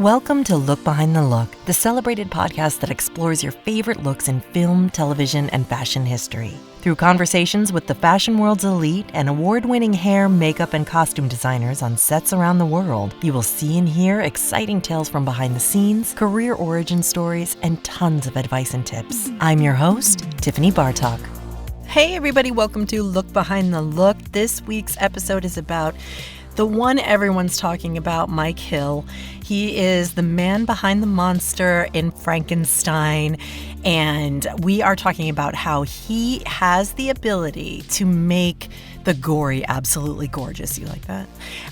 Welcome to Look Behind the Look, the celebrated podcast that explores your favorite looks in film, television, and fashion history. Through conversations with the fashion world's elite and award-winning hair, makeup, and costume designers on sets around the world, you will see and hear exciting tales from behind the scenes, career origin stories, and tons of advice and tips. I'm your host, Tiffany Bartok. Hey everybody, welcome to Look Behind the Look. This week's episode is about the one everyone's talking about, Mike Hill. He is the man behind the monster in Frankenstein, and we are talking about how he has the ability to make the Gore absolutely gorgeous. You like that?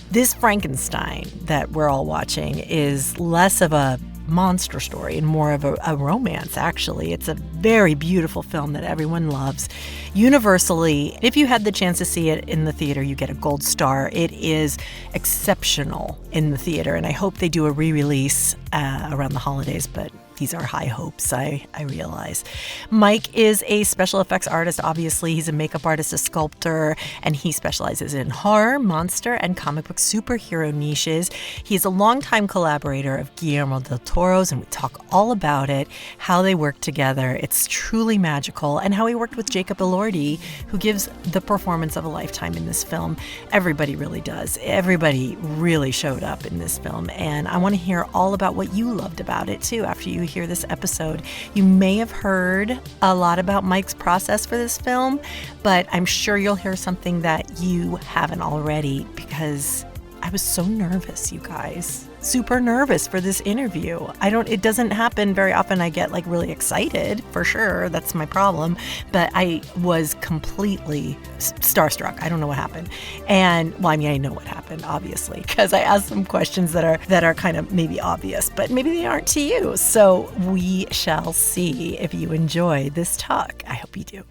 This Frankenstein that we're all watching is less of a monster story and more of a romance, actually. It's a very beautiful film that everyone loves. Universally, if you had the chance to see it in the theater, you get a gold star. It is exceptional in the theater, and I hope they do a re-release around the holidays, but these are high hopes, I realize. Mike is a special effects artist, obviously. He's a makeup artist, a sculptor, and he specializes in horror, monster, and comic book superhero niches. He's a longtime collaborator of Guillermo del Toro's, and we talk all about it, how they work together. It's truly magical, and how he worked with Jacob Elordi, who gives the performance of a lifetime in this film. Everybody really does. Everybody really showed up in this film, and I want to hear all about what you loved about it, too, after you hear this episode. You may have heard a lot about Mike's process for this film, but I'm sure you'll hear something that you haven't already, because I was so nervous, you guys. Super nervous for this interview. It doesn't happen very often. I get really excited, for sure. That's my problem. But I was completely starstruck. I don't know what happened. And, I know what happened, obviously, because I asked some questions that are kind of maybe obvious, but maybe they aren't to you. So we shall see if you enjoy this talk. I hope you do.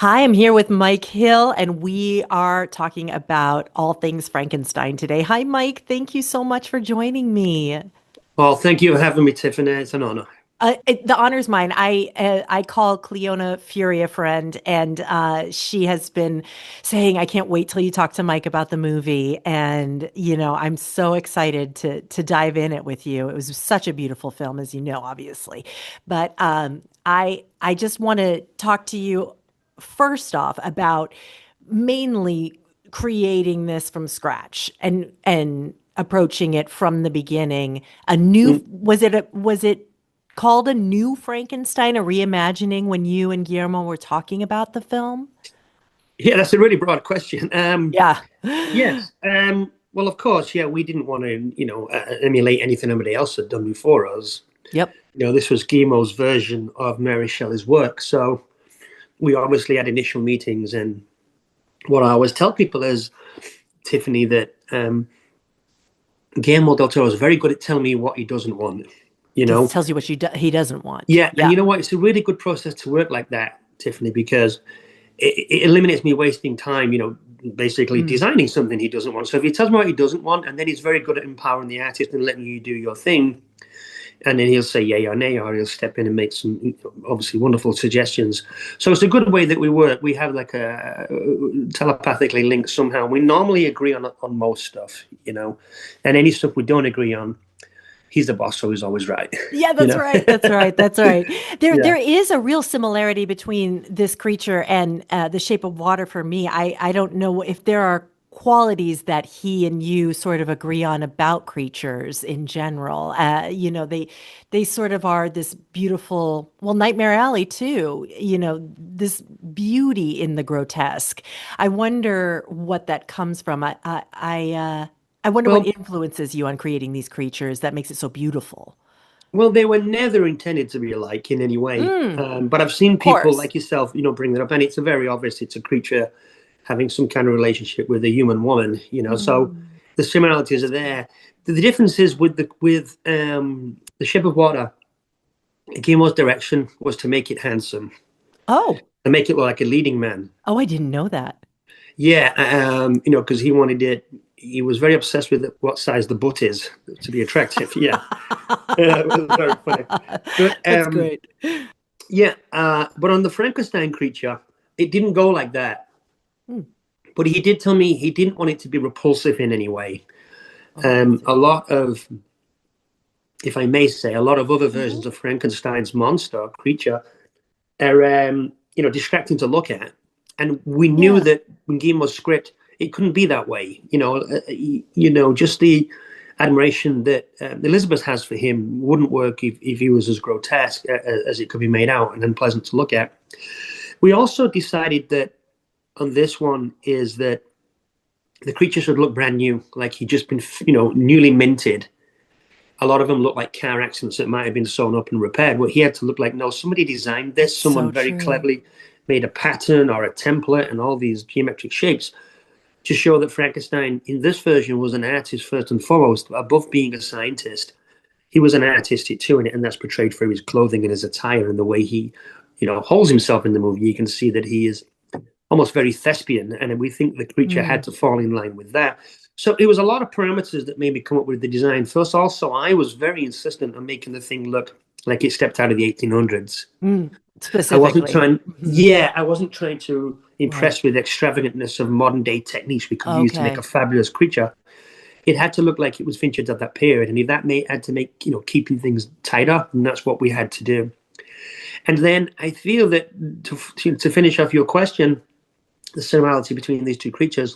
Hi, I'm here with Mike Hill, and we are talking about all things Frankenstein today. Hi, Mike. Thank you so much for joining me. Well, thank you for having me, Tiffany. It's an honor. The honor's mine. I call Cleona Fury a friend, and she has been saying, I can't wait till you talk to Mike about the movie. And, I'm so excited to dive in it with you. It was such a beautiful film, as you know, obviously. But I just want to talk to you first off about mainly creating this from scratch and approaching it from the beginning. Was it called a new Frankenstein, a reimagining, when you and Guillermo were talking about the film? Yeah, that's a really broad question. Yeah. Yes. Well, of course, yeah, we didn't want to, emulate anything anybody else had done before us. Yep. This was Guillermo's version of Mary Shelley's work. So we obviously had initial meetings, and what I always tell people is, Tiffany, that Guillermo del Toro is very good at telling me what he doesn't want. He tells you what he doesn't want. Yeah, and you know what? It's a really good process to work like that, Tiffany, because it eliminates me wasting time, basically designing something he doesn't want. So if he tells me what he doesn't want, and then he's very good at empowering the artist and letting you do your thing, and then he'll say yay or nay, or he'll step in and make some obviously wonderful suggestions. So it's a good way that we work. We have a telepathically linked somehow. We normally agree on most stuff, and any stuff we don't agree on, he's the boss, so he's always right. Yeah, that's right. That's right. That's right. There is a real similarity between this creature and The Shape of Water for me. I don't know if there are qualities that he and you sort of agree on about creatures in general. They sort of are this beautiful, Nightmare Alley too, this beauty in the grotesque. I wonder what that comes from. I wonder what influences you on creating these creatures that makes it so beautiful. Well, they were never intended to be alike in any way. But I've seen people like yourself, bring that up, and it's very obvious it's a creature having some kind of relationship with a human woman, so the similarities are there. The difference is with The Shape of Water, Guillermo's direction was to make it handsome. Oh. And make it look like a leading man. Oh, I didn't know that. Yeah, because he wanted it. He was very obsessed with what size the butt is to be attractive. Yeah. It was very funny. But, that's great. Yeah, but on the Frankenstein creature, it didn't go like that. But he did tell me he didn't want it to be repulsive in any way. A lot of if I may say, a lot of other versions of Frankenstein's monster creature are, distracting to look at. And we knew that when Guillermo's script, it couldn't be that way. Just the admiration that Elizabeth has for him wouldn't work if he was as grotesque as it could be made out and unpleasant to look at. We also decided that on this one is that the creature should look brand new, like he'd just been, newly minted. A lot of them look like car accidents that might have been sewn up and repaired. Well, he had to look like, no, somebody designed this. Someone very cleverly made a pattern or a template and all these geometric shapes to show that Frankenstein in this version was an artist first and foremost. Above being a scientist, he was an artist too, and that's portrayed through his clothing and his attire and the way he, holds himself in the movie. You can see that he is almost very thespian, and we think the creature had to fall in line with that. So it was a lot of parameters that made me come up with the design. First, also, I was very insistent on making the thing look like it stepped out of the 1800s. Specifically. I wasn't trying to impress with extravagantness of modern day techniques we could use to make a fabulous creature. It had to look like it was featured at that period, and if that had to make keeping things tighter, and that's what we had to do. And then I feel that to finish off your question, the similarity between these two creatures,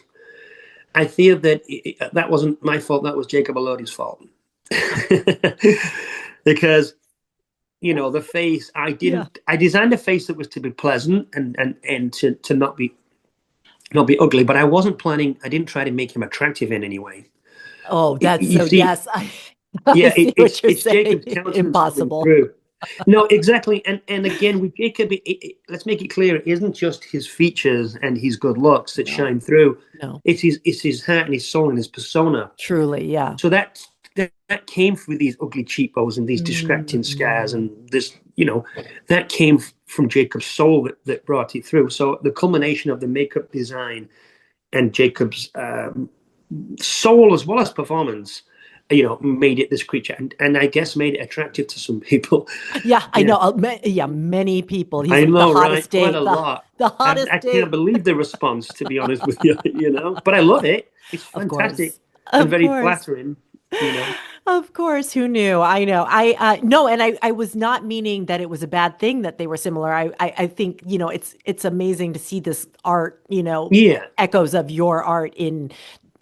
I feel that that wasn't my fault. That was Jacob Elordi's fault. Because, the face, I designed a face that was to be pleasant and to not be ugly, but I didn't try to make him attractive in any way. Oh, that's yes. It's Jacob's countenance. Impossible. No, exactly. And again, with Jacob, let's make it clear, it isn't just his features and his good looks that shine through. No. It's his heart and his soul and his persona. Truly, yeah. So that came through these ugly cheekbones and these distracting scars and this, that came from Jacob's soul that brought it through. So the culmination of the makeup design and Jacob's soul as well as performance, made it this creature, and I guess made it attractive to some people. Yeah, I know. Yeah, many people. He's I know, the hottest date. Quite a lot. The hottest I can't believe the response, to be honest with you. But I love it. It's fantastic and very flattering. Of course, who knew? I know. I was not meaning that it was a bad thing that they were similar. I think it's amazing to see this art. Echoes of your art in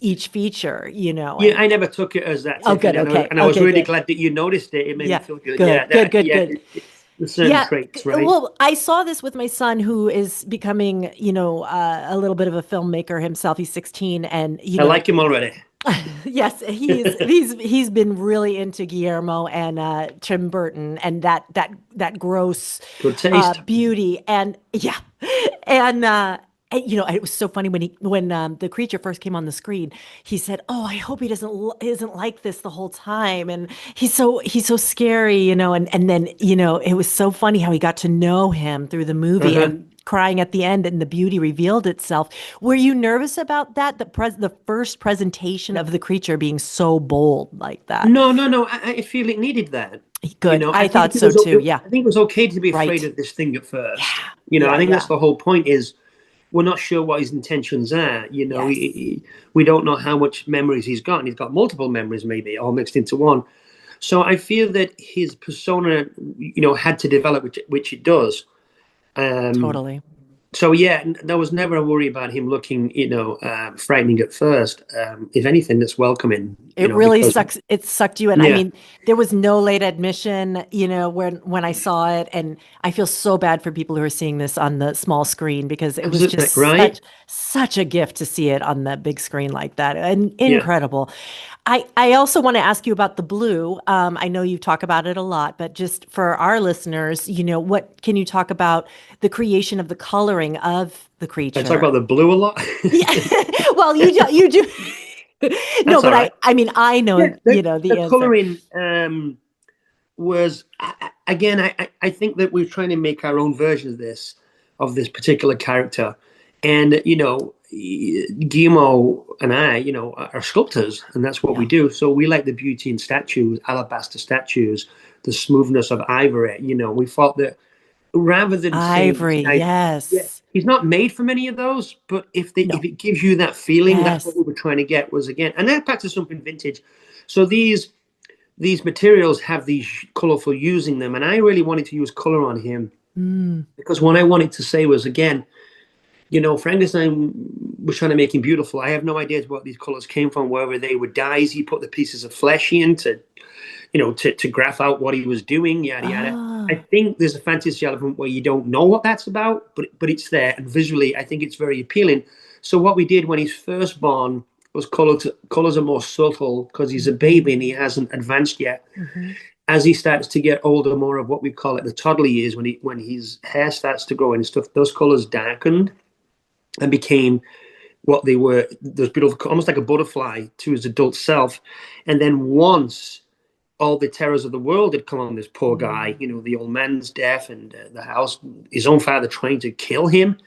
each feature, Yeah, I never took it as that. Oh, good, okay. And I was really glad that you noticed it. It made me feel good. Good. The certain traits, right? Well, I saw this with my son, who is becoming, a little bit of a filmmaker himself. He's 16, and I like him already. Yes, he's been really into Guillermo and Tim Burton and that gross good taste, beauty, and it was so funny when the creature first came on the screen. He said, "Oh, I hope he isn't like this the whole time." And he's so scary, and then it was so funny how he got to know him through the movie and crying at the end, and the beauty revealed itself. Were you nervous about that? The first presentation of the creature being so bold like that? No. I feel it needed that. Good. I thought so too. Yeah. I think it was okay to be afraid of this thing at first. I think that's the whole point. Is we're not sure what his intentions are. We don't know how much memories he's got, and he's got multiple memories, maybe all mixed into one. So I feel that his persona, had to develop, which it does. Totally. So there was never a worry about him looking, frightening at first. If anything, that's welcoming. It really sucks. It sucked you in. I mean, there was no late admission, when I saw it, and I feel so bad for people who are seeing this on the small screen, because it was just such a gift to see it on the big screen like that, and incredible. I also want to ask you about the blue. I know you talk about it a lot, but just for our listeners, what can you talk about the creation of the coloring of the creature? I talk about the blue a lot. Well, you do. No, but right. I know, the coloring was, again, I think that we're trying to make our own version of this particular character. And, Guillermo and I, are sculptors, and that's what we do. So we like the beauty in statues, alabaster statues, the smoothness of ivory. We thought that rather than ivory, he's not made for many of those, but if it gives you that feeling, that's what we were trying to get was, again, and that back to something vintage. So these these materials have these colorful using them, and I really wanted to use color on him because what I wanted to say was, again, Frankenstein was trying to make him beautiful. I have no idea what these colors came from, whether they were dyes he put the pieces of flesh in to graph out what he was doing, yada yada. I think there's a fantasy element where you don't know what that's about, but it's there, and visually I think it's very appealing. So what we did when he's first born was colors are more subtle because he's a baby and he hasn't advanced yet. As he starts to get older, more of what we call it the toddler years, when his hair starts to grow and stuff, those colors darkened and became what they were, those beautiful, almost like a butterfly to his adult self. And then once all the terrors of the world had come on this poor guy, the old man's death and the house, his own father trying to kill him,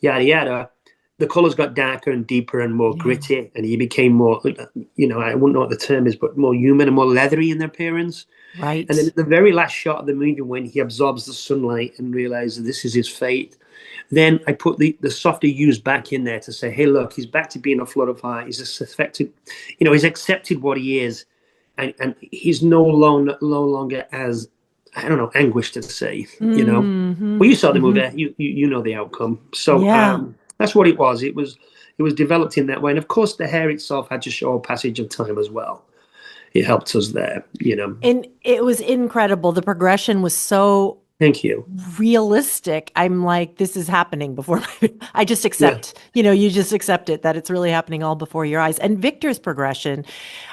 yada yada, the colors got darker and deeper and more gritty, and he became more, I wouldn't know what the term is, but more human and more leathery in their appearance. Right. And then at the very last shot of the movie, when he absorbs the sunlight and realizes this is his fate, then I put the softer hues back in there to say, hey, look, he's back to being a flood of heart. He's affected, he's accepted what he is, and he's no longer as, I don't know, anguished to say, Well, you saw the movie, you know the outcome. So that's what it was. It was developed in that way, and of course, the hair itself had to show a passage of time as well. It helped us there, And it was incredible. The progression was so Thank you. realistic. I'm like, this is happening before I just accept, you just accept it, that it's really happening all before your eyes. And Victor's progression,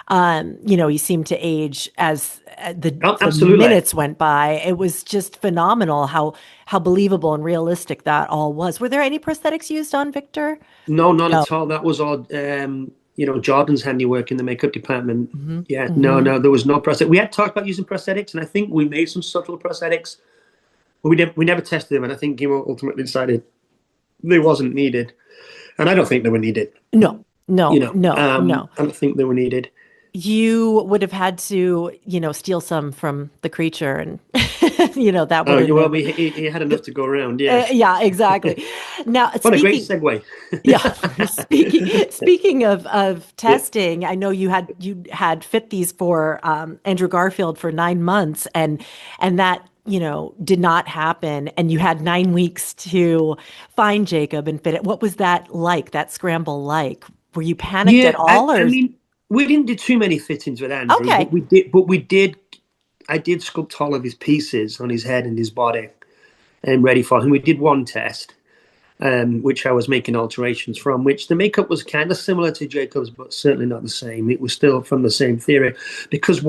he seemed to age as the minutes went by. It was just phenomenal how believable and realistic that all was. Were there any prosthetics used on Victor? No, not at all. That was all, Jordan's handiwork in the makeup department. No, there was no prosthetic. We had talked about using prosthetics, and I think we made some subtle prosthetics. We never tested them, and I think Guillermo ultimately decided they wasn't needed, and I don't think they were needed. No. I don't think they were needed. You would have had to, steal some from the creature, and that would. Well, he had enough to go around. Yeah. Yeah, exactly. Now, what a great segue. Speaking of testing, I know you had fit these for Andrew Garfield for 9 months, and that did not happen, and you had 9 weeks to find Jacob and fit it. What was that like? That scramble like? Were you panicked at all? I mean, we didn't do too many fittings with Andrew. Okay. But we did. I did sculpt all of his pieces on his head and his body, and ready for him. We did one test, which I was making alterations from, which the makeup was kind of similar to Jacob's, but certainly not the same. It was still from the same theory. Because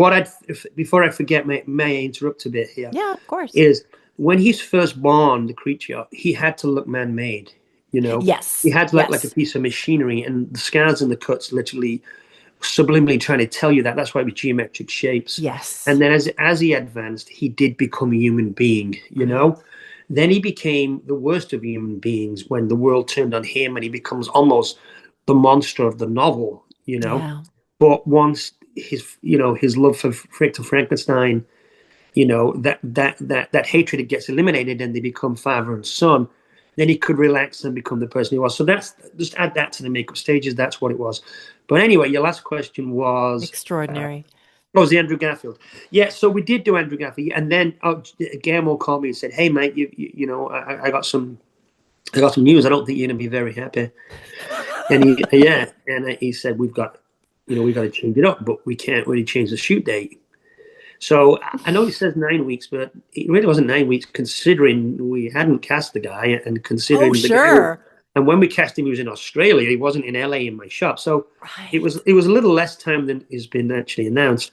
before I forget, may I interrupt a bit here? Yeah, of course. Is when he's first born, the creature, he had to look man-made, Yes. He had to look like a piece of machinery, and the scars and the cuts literally subliminally trying to tell you that. That's why it was geometric shapes. Yes. And then as he advanced, he did become a human being, Then he became the worst of human beings when the world turned on him, and he becomes almost the monster of the novel, Yeah. But once his love for Victor Frankenstein, that hatred gets eliminated, and they become father and son, then he could relax and become the person he was. So that's, just add that to the makeup stages. That's what it was. But anyway, your last question was extraordinary. Was the Andrew Garfield? Yeah, so we did do Andrew Garfield, and then Guillermo called me and said, "Hey, mate, I got some news. I don't think you're gonna be very happy." And he said, "We've got to change it up, but we can't really change the shoot date." So I know it says 9 weeks, but it really wasn't 9 weeks, considering we hadn't cast the guy, and considering the guy. And when we cast him, he was in Australia. He wasn't in LA in my shop. So it was a little less time than has been actually announced.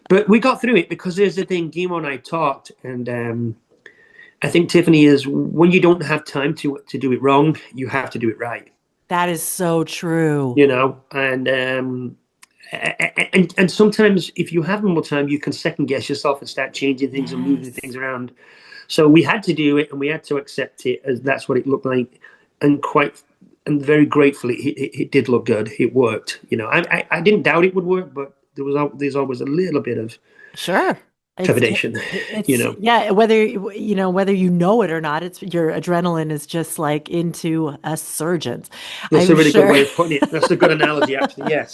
But we got through it, because there's the thing, Guillermo and I talked, and I think, Tiffany, is when you don't have time to do it wrong, you have to do it right. That is so true. And sometimes if you have more time, you can second guess yourself and start changing things and moving things around. So we had to do it, and we had to accept it as that's what it looked like. And very gratefully, it did look good. It worked. I didn't doubt it would work, but there's always a little bit of It's trepidation, you it's know. yeah, whether you know it or not, it's your adrenaline is just like into a surgeons. That's a I'm really good sure. way of putting it. That's a good analogy, actually. Yes.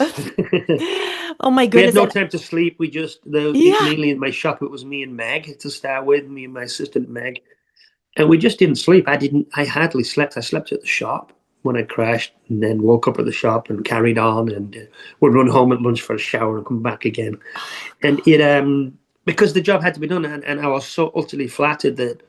Oh my We had goodness. no And time to sleep. We just, yeah. mainly in my shop, it was me and Meg to start with, me and my assistant Meg. And we just didn't sleep. I hardly slept. I slept at the shop when I crashed and then woke up at the shop and carried on and would run home at lunch for a shower and come back again. Oh And because the job had to be done, and I was so utterly flattered that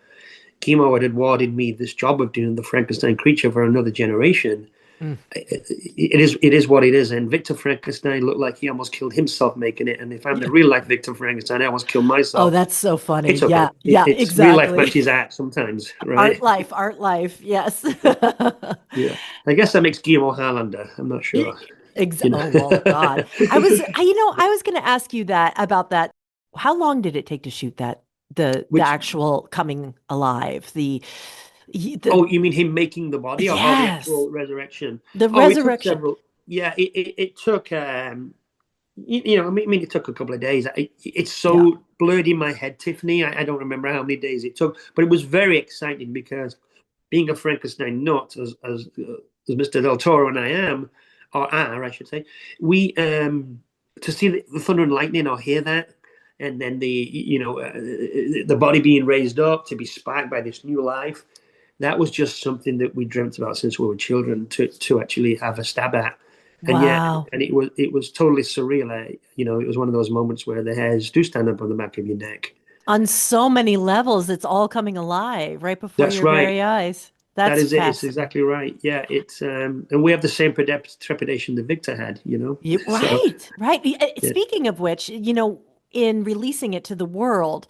Chemo had awarded me this job of doing the Frankenstein creature for another generation. God. It is what it is. And Victor Frankenstein looked like he almost killed himself making it. And if I'm the real life Victor Frankenstein, I almost killed Oh, myself. that's so funny. It's okay. Yeah, yeah, It's real life exactly. matches art sometimes, Art right? life, art life. Yes. Yeah. I guess that makes Guillermo Harlander. I'm not sure. You know. Oh, well, God. I was going to ask you that about that. How long did it take to shoot that? The Which actual coming alive, the Oh, you mean him making the body, or the yes, actual resurrection? the Oh, it took resurrection. several. Yeah, it took. It took a couple of days. It's Yeah. so blurred in my head, Tiffany. I don't remember how many days it took, but it was very exciting because being a Frankenstein nut, as Mr. Del Toro and I am, or are, I should say, we to see the thunder and lightning or hear that, and then the body being raised up to be sparked by this new life. That was just something that we dreamt about since we were children to actually have a stab at. And yeah, Wow. and it was totally surreal. It was one of those moments where the hairs do stand up on the back of your neck. On so many levels, it's all coming alive right before That's your right. very eyes. That That's is it. It's fascinating. exactly right. Yeah, it's and we have the same trepidation that Victor had. So Right, right. yeah. Speaking of which, in releasing it to the world,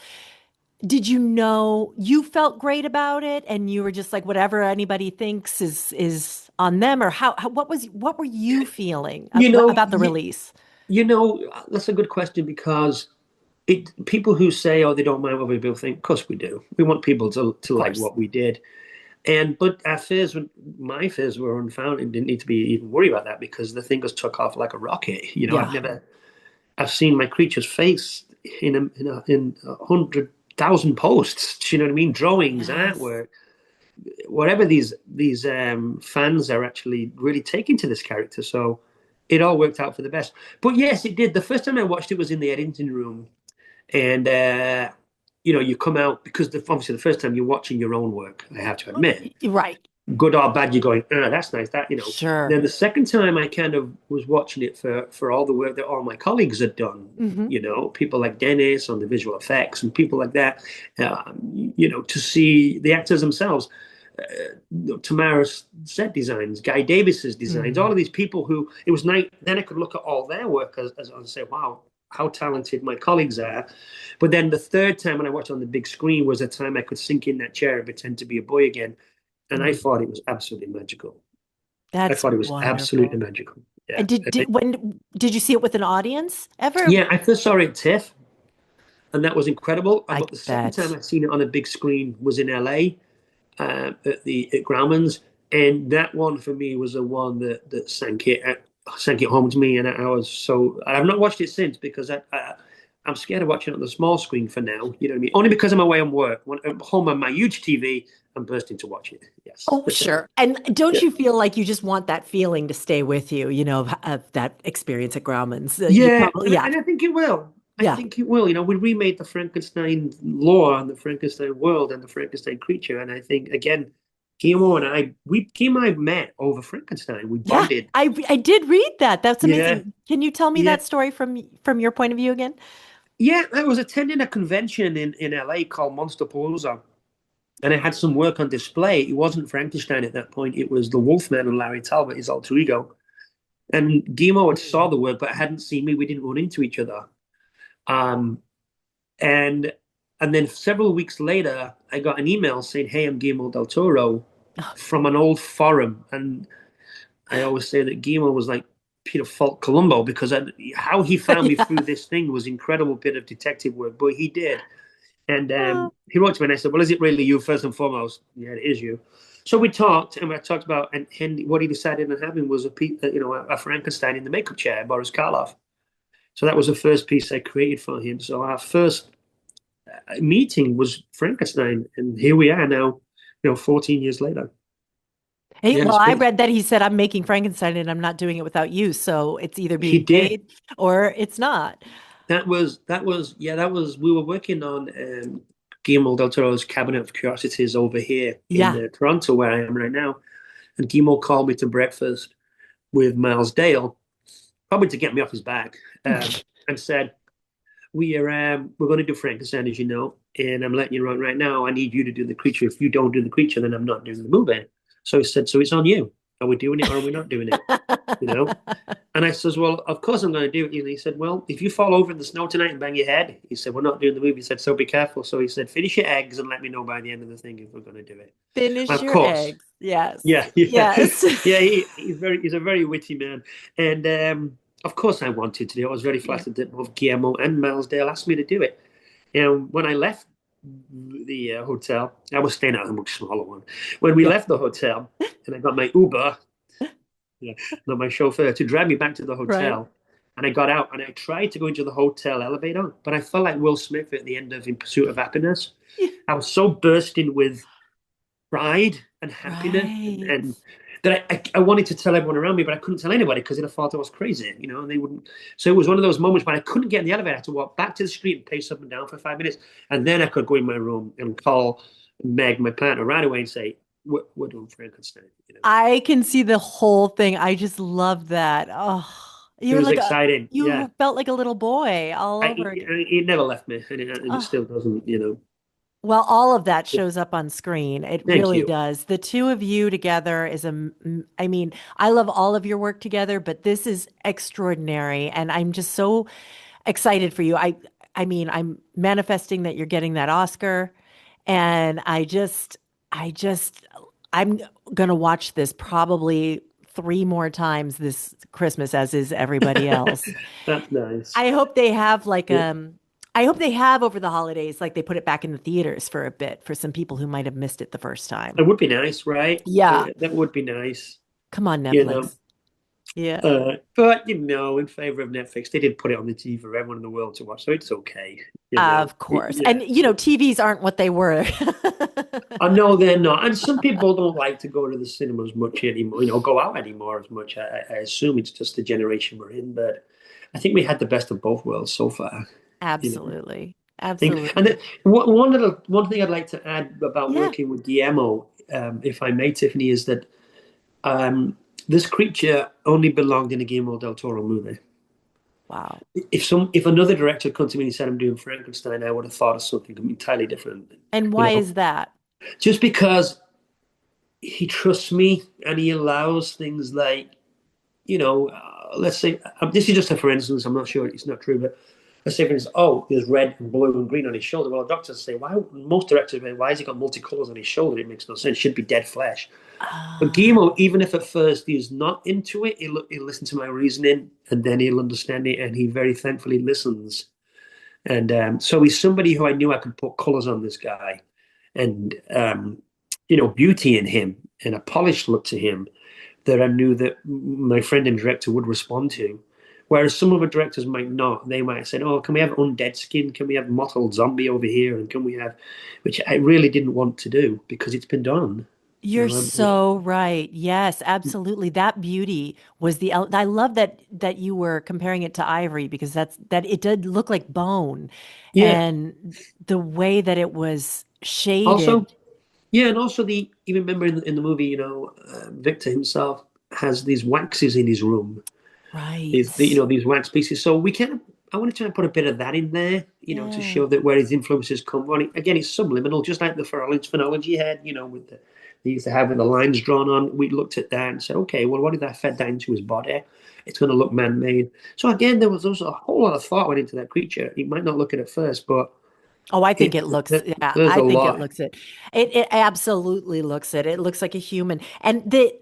did you know you felt great about it and you were just like whatever anybody thinks is on them, or what were you feeling You know, about the release? that's a good question because people who say, oh, they don't mind what people think, of course we do. We want people to Of like course. what we did. But my fears were unfounded. Didn't need to be even worry about that because the thing just took off like a rocket. Yeah. I've seen my creature's face in 100,000 posts. Do you know what I mean? Drawings, Yes. artwork, whatever these fans are actually really taking to this character. So it all worked out for the best. But yes, it did. The first time I watched it was in the editing room, and you come out because obviously the first time you're watching your own work, I have to admit, Right. good or bad, you're going, oh, that's nice. Sure. Then the second time I kind of was watching it for all the work that all my colleagues had done, Hmm. people like Dennis on the visual effects and people like that, to see the actors themselves, Tamara's set designs, Guy Davis's designs, all Hmm. of these people who it was nice. Then I could look at all their work as I say, wow, how talented my colleagues are. But then the third time when I watched on the big screen was a time I could sink in that chair and pretend to be a boy again. And I thought it was absolutely magical. I That's thought it was absolutely wonderful. magical. Yeah. And when did you see it with an audience ever? Yeah, I first saw it at TIFF, and that was incredible. I But the second time bet. I seen it on a big screen was in LA at Grauman's, and that one for me was the one that sank it home to me, and I was so I've not watched it since because I'm scared of watching it on the small screen for now. You know what I mean? Only because I'm away on work. When I'm home on my huge TV, I'm bursting to watch it. Yes. Oh, sure. And don't Yeah. you feel like you just want that feeling to stay with you, of that experience at Grauman's? You Yeah, probably, and, yeah, and I think it will. I yeah, think it will. We remade the Frankenstein lore and the Frankenstein world and the Frankenstein creature, and I think again, Guillermo and I met over Frankenstein. We yeah. bonded. I did read that. That's Yeah, amazing. Can you tell me yeah, that story from your point of view again? yeah. I was attending a convention in LA called Monsterpalooza, and I had some work on display. It wasn't Frankenstein at that point. It was the Wolfman and Larry Talbot, his alter ego. And Guillermo had saw the work, but hadn't seen me. We didn't run into each other. Um, And and then several weeks later, I got an email saying, "Hey, I'm Guillermo del Toro," from an old forum. And I always say that Guillermo was like Peter Falk Columbo because how he found me Yeah. through this thing was incredible bit of detective work, but he did. And Oh, he wrote to me and I said, "Well, is it really you first and foremost?" "Yeah, it is you." So we talked, and I talked about, and what he decided on having was a Frankenstein in the makeup chair, Boris Karloff. So that was the first piece I created for him. So our first meeting was Frankenstein, and here we are now, 14 years later. Hey, Yeah, well, it's I been, read that he said, I'm making Frankenstein and I'm not doing it without you. So it's either he being did. paid or it's not. We were working on Guillermo del Toro's Cabinet of Curiosities over here in Yeah. Toronto, where I am right now. And Guillermo called me to breakfast with Miles Dale, probably to get me off his back, and said, we're going to do Frankenstein, as you know, and I'm letting you know right now. I need you to do the creature. If you don't do the creature, then I'm not doing the movie. So he said, so it's on you. Are we doing it or are we not doing it? You know? And I says, well, of course I'm going to do it. And he said, well, if you fall over in the snow tonight and bang your head, he said, we're not doing the movie. He said, so be careful. So he said, finish your eggs and let me know by the end of the thing if we're going to do it. And Finish of your course, eggs. Yes. yeah, Yes. yeah. He's a very witty man, and of course I wanted to do it. I was very Yeah. flattered that both Guillermo and Miles Dale asked me to do it. When I left the hotel, I was staying at a much smaller one. When we Yeah. left the hotel, and I got my Uber, yeah, not my chauffeur, to drive me back to the Right. hotel. And I got out and I tried to go into the hotel elevator, but I felt like Will Smith at the end of In Pursuit of Happiness. Yeah. I was so bursting with pride and happiness, Right. and that I wanted to tell everyone around me, but I couldn't tell anybody because they thought I was crazy, and they wouldn't. So it was one of those moments when I couldn't get in the elevator. I had to walk back to the street and pace up and down for 5 minutes, and then I could go in my room and call Meg, my partner, right away and say, "We're doing Frankenstein." I can see the whole thing. I just love that. Oh, It you're was like exciting. Yeah, you felt like a little boy all over again. it never left me, and it Oh. still doesn't. Well, all of that shows up on screen. It Thank really you. does. The two of you together I mean, I love all of your work together, but this is extraordinary. And I'm just so excited for you. I mean, I'm manifesting that you're getting that Oscar. And I just, I'm gonna watch this probably three more times this Christmas, as is everybody else. That's nice. I hope they have like Yeah. I hope they have over the holidays, like they put it back in the theaters for a bit for some people who might have missed it the first time. It would be nice, right? Yeah. That would be nice. Come on, You know, Netflix. Yeah. but in favor of Netflix, they did put it on the TV for everyone in the world to watch, so it's okay. Of course. Yeah. And TVs aren't what they were. I know they're not, and some people don't like to go to the cinema as much anymore. Go out anymore as much. I assume it's just the generation we're in, but I think we had the best of both worlds so far. Absolutely. And Absolutely. one thing I'd like to add about Yeah. working with Guillermo, if I may, Tiffany, is that this creature only belonged in a Guillermo del Toro movie. Wow. If another director come to me and said I'm doing Frankenstein, I would have thought of something entirely different. And You why know, is that? just because he trusts me and he allows things like, let's say this is just a for instance. I'm not sure it's not true, but let's say for instance, oh, there's red and blue and green on his shoulder. Well, doctors say why most directors say, why has he got multicolors on his shoulder? It makes no sense. It should be dead flesh. But Ah, Guillermo, even if at first he's not into it, he'll listen to my reasoning and then he'll understand it, and he very thankfully listens. And so he's somebody who I knew I could put colors on this guy, and beauty in him and a polished look to him that I knew that my friend and director would respond to. Whereas some other directors might not. They might say, "Oh, can we have undead skin? Can we have mottled zombie over here? And can we have," which I really didn't want to do because it's been done. You you're know, so right. Yes, absolutely. That beauty was I love that you were comparing it to ivory because that it did look like bone yeah. and the way that it was Also, shaded. yeah, and also you remember in the movie, Victor himself has these waxes in his room. Right. These wax pieces. So I want to try and put a bit of that in there, to Yeah. show that where his influences come from. Again, it's subliminal, just like the phonology head, with they used to have with the lines drawn on. We looked at that and said, okay, well, what if I fed that into his body? It's going to look man-made. So again, there was a whole lot of thought went into that creature. You might not look at it first, but Oh, I think it looks, yeah, there's I a think it lot. looks it. It absolutely looks it. It looks like a human. And the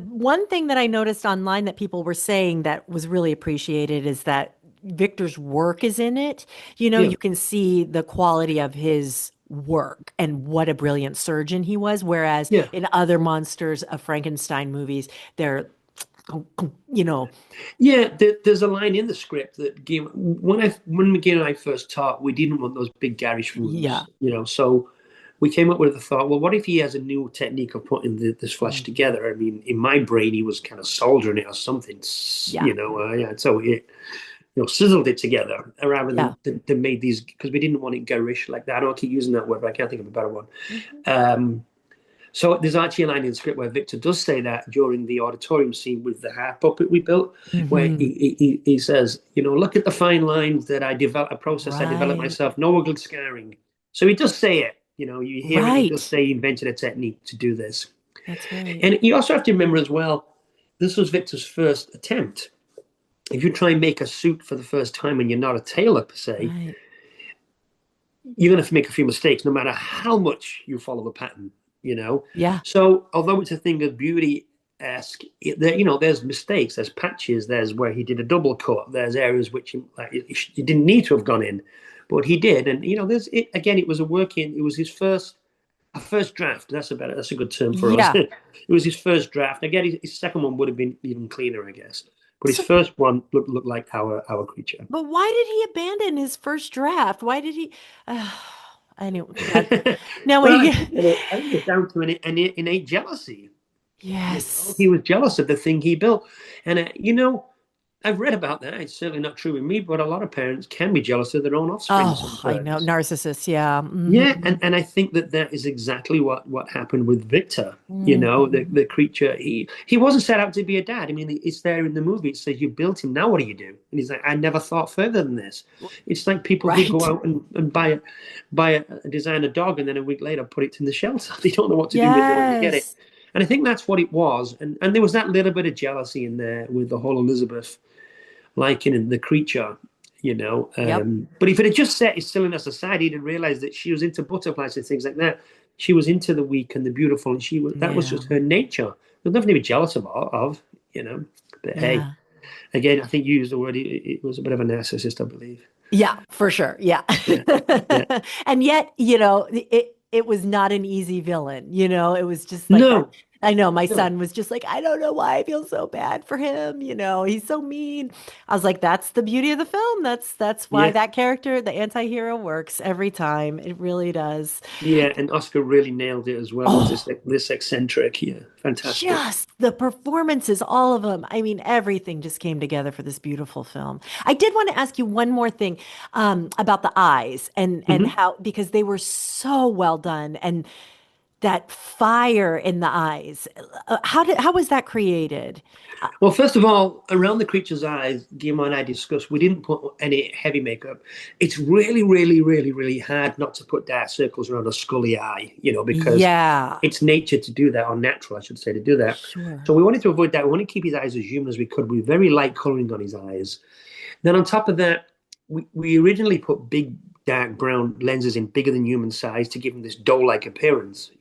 one thing that I noticed online that people were saying that was really appreciated is that Victor's work is in it. Yeah, You can see the quality of his work and what a brilliant surgeon he was. Whereas yeah, in other monsters of Frankenstein movies, they're you know. Yeah, there's a line in the script that when McGinn and I first talked, we didn't want those big garish wounds, so we came up with the thought, well, what if he has a new technique of putting this flesh together? I mean, in my brain, he was kind of soldering it or something, so it, sizzled it together rather than made these, because we didn't want it garish like that. I don't keep using that word, but I can't think of a better one. So there's actually a line in the script where Victor does say that during the auditorium scene with the hair puppet we built, where he says, look at the fine lines that I developed, a process I developed myself, no ugly scarring. So he does say it, you hear it, he does say he invented a technique to do this. That's right. And you also have to remember as well, this was Victor's first attempt. If you try and make a suit for the first time and you're not a tailor per se, you're going to have to make a few mistakes no matter how much you follow the pattern. So although it's a thing of beauty-esque, there's mistakes, there's patches, there's where he did a double cut, there's areas which he didn't need to have gone in, but he did. And it was his first draft. That's a good term for us. It was his first draft. Again, his second one would have been even cleaner, I guess, but his first one looked like our creature. But why did he abandon his first draft? Why did he? Anyway, now I think it's down to an innate jealousy. Yes, he was jealous of the thing he built, and I've read about that. It's certainly not true with me, but a lot of parents can be jealous of their own offspring. Oh, I know, narcissists. Yeah, yeah, and I think that is exactly what happened with Victor. The creature. He wasn't set out to be a dad. I mean, it's there in the movie. It says you built him. Now what do you do? And he's like, I never thought further than this. It's like people who go out and buy a designer dog, and then a week later put it in the shelter. They don't know what to do with it when they get it. And I think that's what it was. And there was that little bit of jealousy in there with the whole Elizabeth liking the creature, But if it had just set his silliness aside, he'd have realized that she was into butterflies and things like that. She was into the weak and the beautiful, and that was just her nature. There's nothing to be jealous of. But hey, again, I think you used the word, it was a bit of a narcissist, I believe. Yeah, for sure. Yeah. And yet, it was not an easy villain, it was just like, no. I know my son was just like, I don't know why I feel so bad for him. He's so mean. I was like, that's the beauty of the film. That's why that character, the anti-hero, works every time. It really does. Yeah. And Oscar really nailed it as well. This eccentric. Yeah. Fantastic. Just the performances, all of them. I mean, everything just came together for this beautiful film. I did want to ask you one more thing about the eyes and how, because they were so well done, and that fire in the eyes. How was that created? Well, first of all, around the creature's eyes, Guillermo and I discussed, we didn't put any heavy makeup. It's really, really, really, really hard not to put dark circles around a scully eye, because it's nature to do that, or natural, I should say, to do that. Sure. So we wanted to avoid that. We wanted to keep his eyes as human as we could with very light coloring on his eyes. Then on top of that, we originally put big dark brown lenses in, bigger than human size, to give him this doe-like appearance,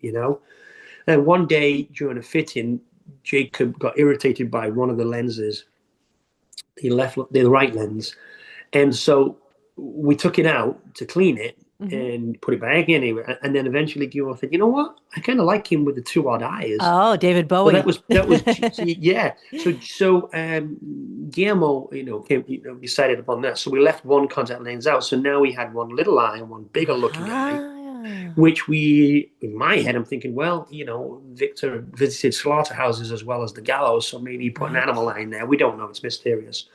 And one day during a fitting, Jacob got irritated by one of the lenses, the right lens, and so we took it out to clean it and put it back in. And then eventually Guillermo said, you know what? I kind of like him with the two odd eyes. Oh, David Bowie. Well, that was yeah. So Guillermo, decided upon that. So we left one contact lens out. So now we had one little eye and one bigger looking eye, which in my head, I'm thinking, well, Victor visited slaughterhouses as well as the gallows. So maybe he put an animal eye in there. We don't know. It's mysterious.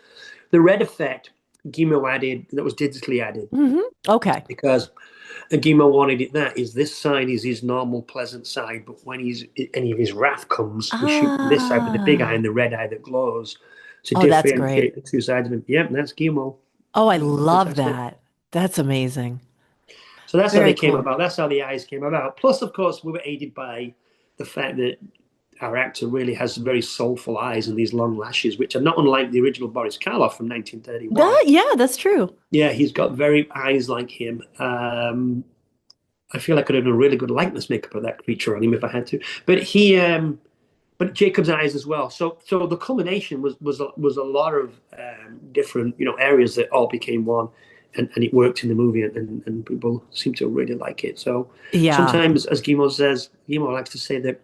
The red effect, Guillermo added, that was digitally added. Okay. Because Guillermo wanted it, that is, this side is his normal pleasant side, but when any of his wrath comes, we shoot from this side with the big eye and the red eye that glows to differentiate the two sides of him. Yep, that's Guillermo. Oh, I love that. That's amazing. So that's how they came about. That's how the eyes came about. Plus, of course, we were aided by the fact that our actor really has very soulful eyes and these long lashes, which are not unlike the original Boris Karloff from 1931. Yeah, that's true. Yeah, he's got very eyes like him. I feel I could have done a really good likeness makeup of that creature on him if I had to. But but Jacob's eyes as well. So the culmination was a lot of different areas that all became one, and it worked in the movie, and people seem to really like it. So sometimes, as Guillermo says, Guillermo likes to say that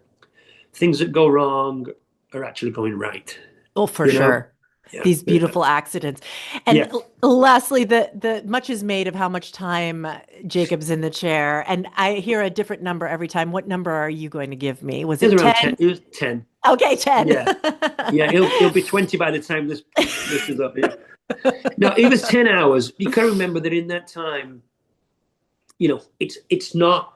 things that go wrong are actually going right. Oh, for you know? sure. Yeah. These beautiful accidents. And Yeah. lastly, the much is made of how much time Jacob's in the chair. And I hear a different number every time. What number are you going to give me? Was It was it around 10? 10. It was 10. Okay, 10. Yeah. Yeah. It'll be 20 by the time this is up. Yeah. No, it was 10 hours. You can remember that in that time, it's not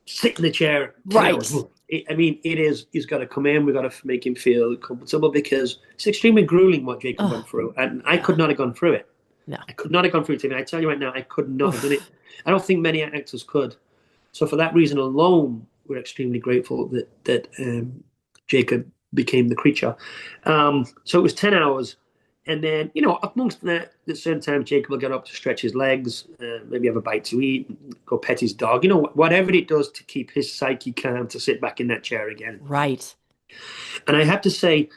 sit in the chair 10 Right. hours. He's got to come in. We've got to make him feel comfortable because it's extremely grueling what Jacob went through. And I could not have gone through it. No. I could not have gone through it. I tell you right now, I could not have done it. Oof. I don't think many actors could. So for that reason alone, we're extremely grateful that Jacob became the creature. So it was 10 hours. And then, amongst that, at certain times, Jacob will get up to stretch his legs, maybe have a bite to eat, go pet his dog, whatever it does to keep his psyche calm to sit back in that chair again. Right. And I have to say,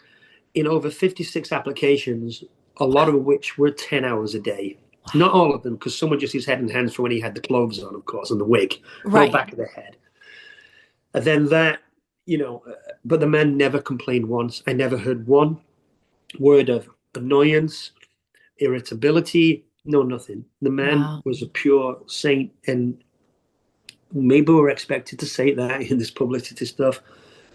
in over 56 applications, a lot of which were 10 hours a day. Wow. Not all of them, because some were just his head and hands from when he had the clothes on, of course, and the wig, right, back of the head. And then that, but the man never complained once. I never heard one word of annoyance, irritability, no, nothing. The man was a pure saint, and maybe we're expected to say that in this publicity stuff,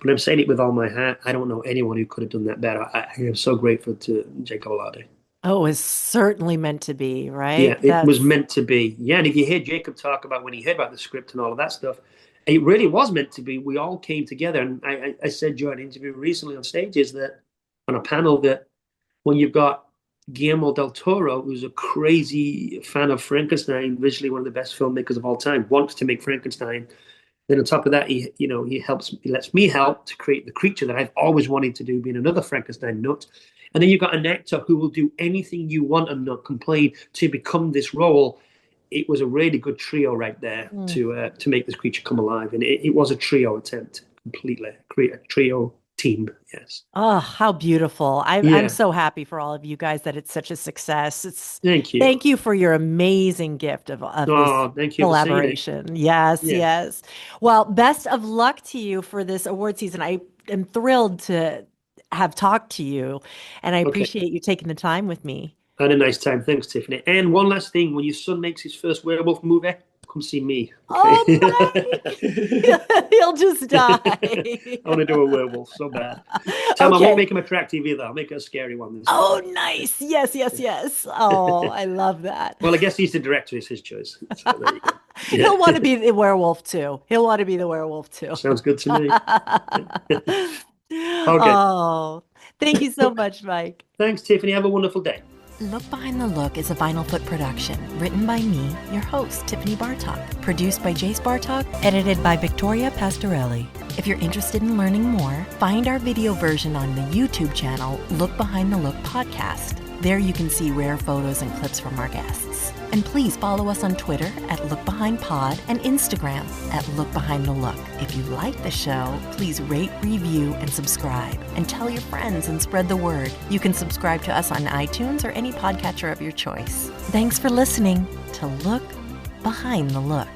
but I'm saying it with all my heart. I don't know anyone who could have done that better. I am so grateful to Jacob Elordi. Oh, it was certainly meant to be, right? Yeah, it was meant to be. Yeah, and if you hear Jacob talk about when he heard about the script and all of that stuff, it really was meant to be. We all came together, and I said during an interview recently on stages that on a panel that when you've got Guillermo del Toro, who's a crazy fan of Frankenstein, visually one of the best filmmakers of all time, wants to make Frankenstein. Then on top of that, he lets me help to create the creature that I've always wanted to do, being another Frankenstein nut. And then you've got an actor who will do anything you want and not complain to become this role. It was a really good trio right there to make this creature come alive. And it was a trio attempt, completely. Create a trio team, yes. Oh, how beautiful. I'm so happy for all of you guys that it's such a success. Thank you. Thank you for your amazing gift of this collaboration. Yes. Well, best of luck to you for this award season. I am thrilled to have talked to you, and I appreciate you taking the time with me. I had a nice time. Thanks, Tiffany. And one last thing, when your son makes his first werewolf movie, come see me. Okay? Oh, Mike! He'll just die. I want to do a werewolf so bad. Tell him I won't make him attractive either. I'll make it a scary one. Oh, nice. Yes. Oh, I love that. Well, I guess he's the director. It's his choice. So there you go. Yeah. He'll want to be the werewolf too. Sounds good to me. Okay. Oh, thank you so much, Mike. Thanks, Tiffany. Have a wonderful day. Look Behind the Look is a Vinyl Foot production, written by me, your host, Tiffany Bartok, produced by Jace Bartok, edited by Victoria Pastorelli. If you're interested in learning more, find our video version on the YouTube channel, Look Behind the Look Podcast. There you can see rare photos and clips from our guests. And please follow us on Twitter at LookBehindPod and Instagram at LookBehindTheLook. If you like the show, please rate, review, and subscribe. And tell your friends and spread the word. You can subscribe to us on iTunes or any podcatcher of your choice. Thanks for listening to Look Behind the Look.